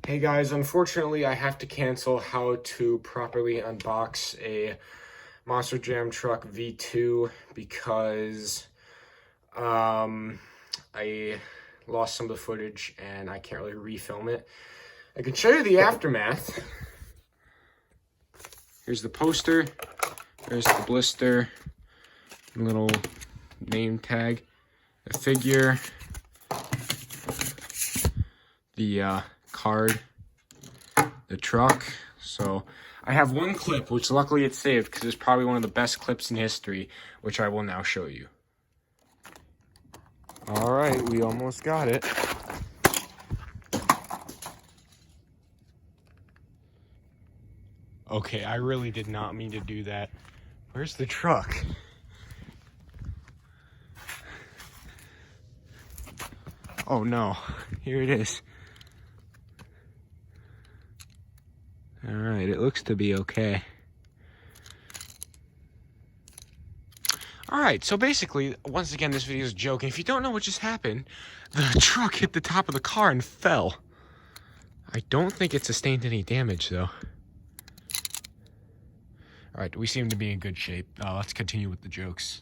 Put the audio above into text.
Hey guys, unfortunately I have to cancel how to properly unbox a Monster Jam Truck V2 because I lost some of the footage and I can't really refilm it. I can show you the aftermath. Here's the poster, there's the blister, little name tag, the figure, the card, the truck. So I have one clip, which luckily it's saved because it's probably one of the best clips in history, which I will now show you. All right, we almost got it. Okay, I really did not mean to do that. Where's the truck? Oh no, here it is. All right, it looks to be okay. All right, so basically, once again, this video is a joke. And if you don't know what just happened, the truck hit the top of the car and fell. I don't think it sustained any damage, though. All right, we seem to be in good shape. Let's continue with the jokes.